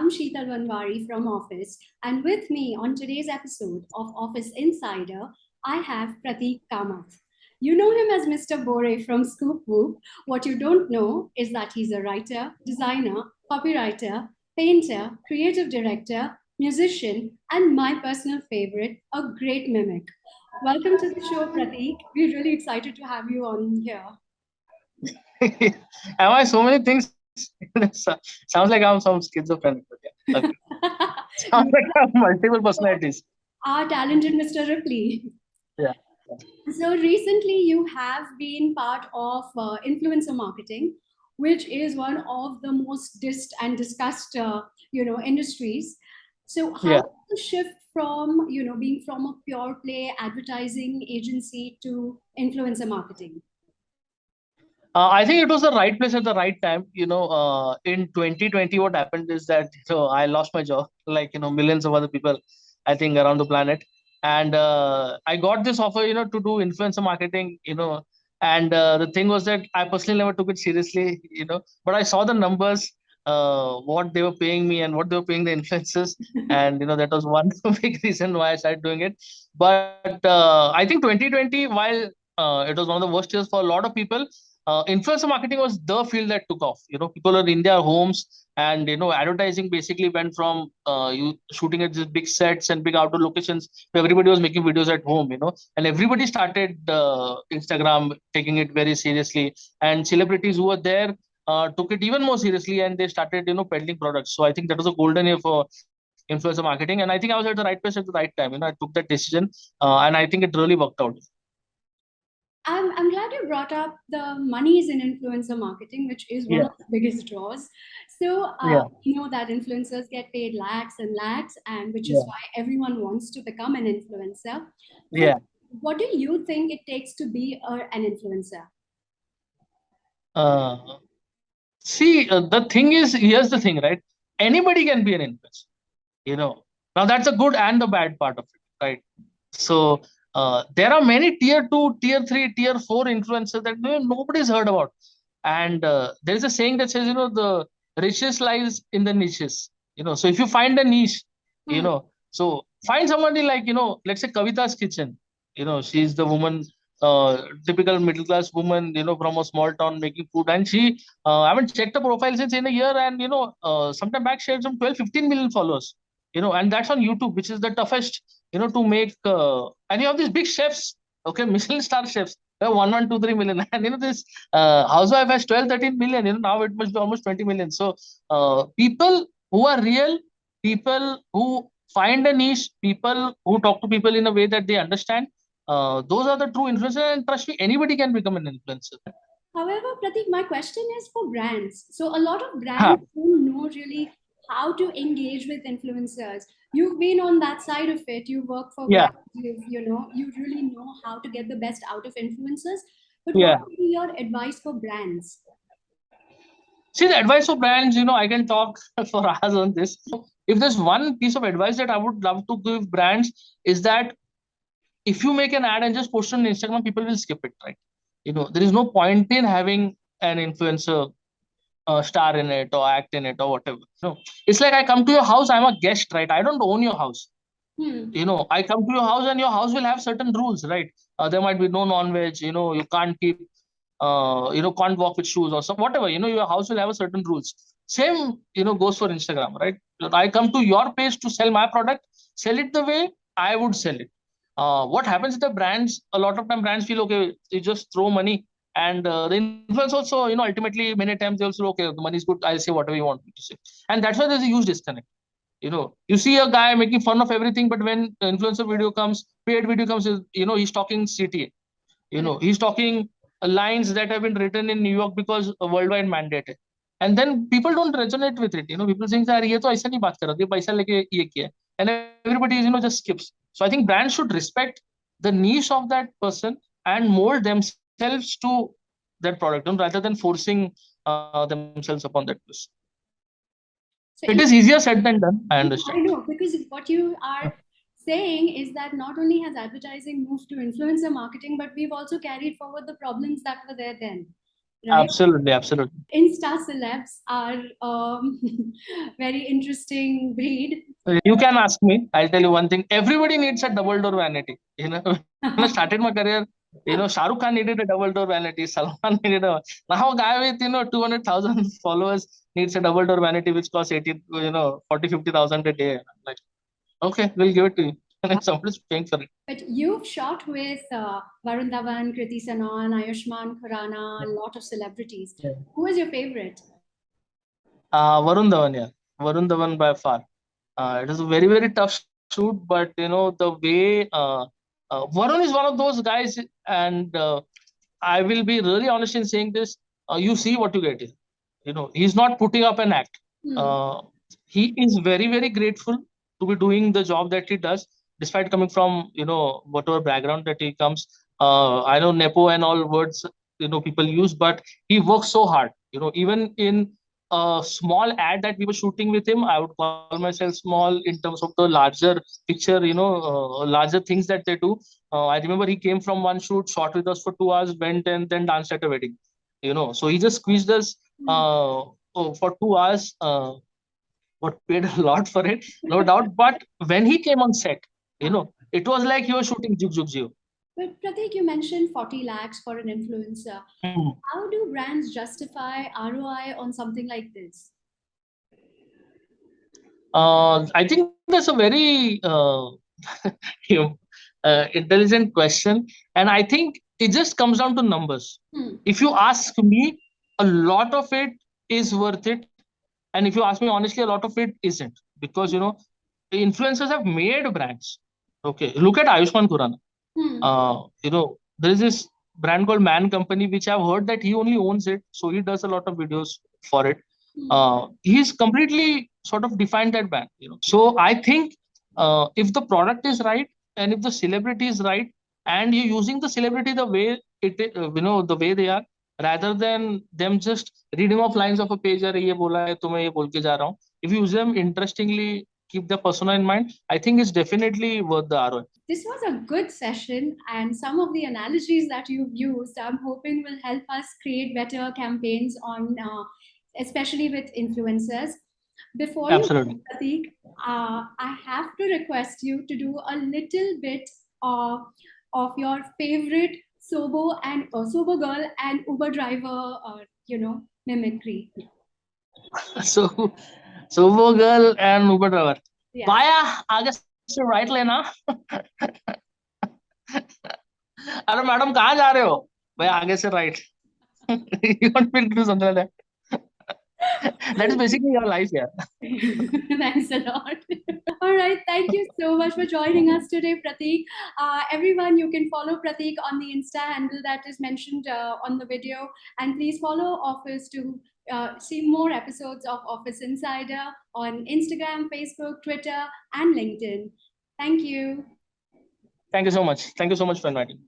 I'm Sheetal Vanwari from Awfis, and with me on today's episode of Office Insider, I have Pratik Kamat. You know him as Mr. Bore from Scoop Whoop. What you don't know is that he's a writer, designer, copywriter, painter, creative director, musician, and my personal favorite, a great mimic. Welcome to the show, Pratik. We're really excited to have you on here. Am I so many things? Sounds like I'm some schizophrenic. But yeah. Okay. Sounds like I have multiple personalities. Our talented Mr. Ripley. Yeah. So recently, you have been part of influencer marketing, which is one of the most dissed and discussed, industries. So, how Yeah. did you shift from, being from a pure play advertising agency to influencer marketing? I think it was the right place at the right time. In 2020, what happened is that I lost my job, like millions of other people, I think around the planet, and I got this offer, to do influencer marketing, and the thing was that I personally never took it seriously, but I saw the numbers, what they were paying me and what they were paying the influencers, and that was one big reason why I started doing it. But I think 2020, while it was one of the worst years for a lot of people, influencer marketing was the field that took off. People in their homes, and advertising basically went from you shooting at these big sets and big outdoor locations. Everybody was making videos at home, and everybody started Instagram taking it very seriously, and celebrities who were there took it even more seriously, and they started peddling products. So I think that was a golden year for influencer marketing, and I think I was at the right place at the right time. I took that decision, and I think it really worked out. I'm glad you brought up the monies in influencer marketing, which is one Yeah, of the biggest draws. So, yeah, you know that influencers get paid lakhs and lakhs, and which is yeah, why everyone wants to become an influencer. But yeah. what do you think it takes to be an influencer? Uh, See, the thing is, here's the thing, right? Anybody can be an influencer, you know. Now, that's the good and the bad part of it, right? So, there are many tier two, tier three, tier four influencers that nobody's heard about. And there is a saying that says, the richest lies in the niches. So if you find a niche, Hmm. so find somebody like, let's say Kavita's Kitchen. She's the woman, typical middle class woman, from a small town making food. And I haven't checked the profile since in a year. And, sometime back she had some 12, 15 million followers, and that's on YouTube, which is the toughest, to make. And you have these big chefs, okay, Michelin star chefs. They have 1, 1, 2, 3 million. And, this housewife has 12, 13 million. Now it must be almost 20 million. So people who are real, people who find a niche, people who talk to people in a way that they understand, those are the true influencers. And trust me, anybody can become an influencer. However, Pratik, my question is for brands. So a lot of Huh. brands don't know really how to engage with influencers. You've been on that side of it. You work for Yeah. brands. You really know how to get the best out of influencers. But what Yeah. would be your advice for brands? See, the advice for brands, I can talk for hours on this. If there's one piece of advice that I would love to give brands, is that if you make an ad and just post it on Instagram, people will skip it, right? There is no point in having an influencer star in it or act in it or whatever. It's like I come to your house, I'm a guest, right? I don't own your house. Hmm. I come to your house and your house will have certain rules, right? There might be no non-veg, you can't keep, can't walk with shoes or some whatever. Your house will have a certain rules. Same, goes for Instagram, right? I come to your page to sell my product, sell it the way I would sell it. What happens with the brands? A lot of time brands feel okay, you just throw money, and the influence also, ultimately many times they also okay, the money is good, I'll say whatever you want me to say, and that's why there's a huge disconnect. You see a guy making fun of everything, but when the influencer video comes, paid video comes, he's talking CTA. Correct. He's talking lines that have been written in New York because a worldwide mandate hai. And then people don't resonate with it. People saying, "Sir, ये तो ऐसा नहीं बात कर रहा, ये पैसा लेके ये किया." And everybody just skips. So I think brands should respect the niche of that person and mold themselves to that product, rather than forcing themselves upon that person. It So is in easier said than done, I Yeah, understand. I know, because what you are saying is that not only has advertising moved to influencer marketing, but we've also carried forward the problems that were there then. right? Absolutely, absolutely. Insta celebs are very interesting breed. You can ask me. I'll tell you one thing. Everybody needs a double door vanity. When I started my career, Shah Rukh Khan needed a double door vanity. Salman needed a. Now a guy with 200,000 followers needs a double door vanity which costs 40, 50,000 a day. I'm like, okay, we'll give it to you. And somebody's paying for it. But you've shot with Varun Dhawan, Kriti Sanon, Ayushmann Khurrana, a lot of celebrities. Yeah. Who is your favorite? Varun Dhawan, yeah. Varun Dhawan by far. It is a very, very tough shoot, but the way Varun is one of those guys, and I will be really honest in saying this. You see what you get. He's not putting up an act. Hmm. Uh, he is very, very grateful to be doing the job that he does, despite coming from whatever background that he comes. I know nepo and all words people use, but he works so hard. Even in a small ad that we were shooting with him, I would call myself small in terms of the larger picture, larger things that they do. I remember he came from one shoot, shot with us for 2 hours, went and then danced at a wedding. So he just squeezed us for 2 hours, but paid a lot for it, no doubt. But when he came on set, it was like he was shooting Jug Jug Jio. But Pratik, you mentioned 40 lakhs for an influencer. Hmm. How do brands justify ROI on something like this? I think that's a very you know, intelligent question, and I think it just comes down to numbers. Hmm. If you ask me, a lot of it is worth it, and if you ask me honestly, a lot of it isn't, because influencers have made brands. Okay, look at Ayushmann Khurrana. Hmm. There is this brand called Man Company, which I've heard that he only owns it, so he does a lot of videos for it. Hmm. He's completely sort of defined that brand. So I think if the product is right and if the celebrity is right, and you're using the celebrity the way the way they are, rather than them just reading off lines of a page, अरे ये बोला है तो मैं ये बोल के जा रहा हूँ. If you use them interestingly, keep the persona in mind, I think it's definitely worth the ROI. This was a good session, and some of the analogies that you've used, I'm hoping will help us create better campaigns on, especially with influencers. Before you go, Absolutely. Pratik, I have to request you to do a little bit of, your favorite Sobo girl and Uber driver, mimicry. So, so वो girl and Uber driver. Yeah. बाया आगे से right लेना. अरे madam कहाँ जा रहे हो? भाई आगे से right. You want me to do something like that? That is basically your life, yeah. Thanks a lot. All right. Thank you so much for joining us today, Pratik. Everyone, you can follow Pratik on the Insta handle that is mentioned on the video. And please follow Office to see more episodes of Office Insider on Instagram, Facebook, Twitter, and LinkedIn. Thank you. Thank you so much. Thank you so much for inviting me.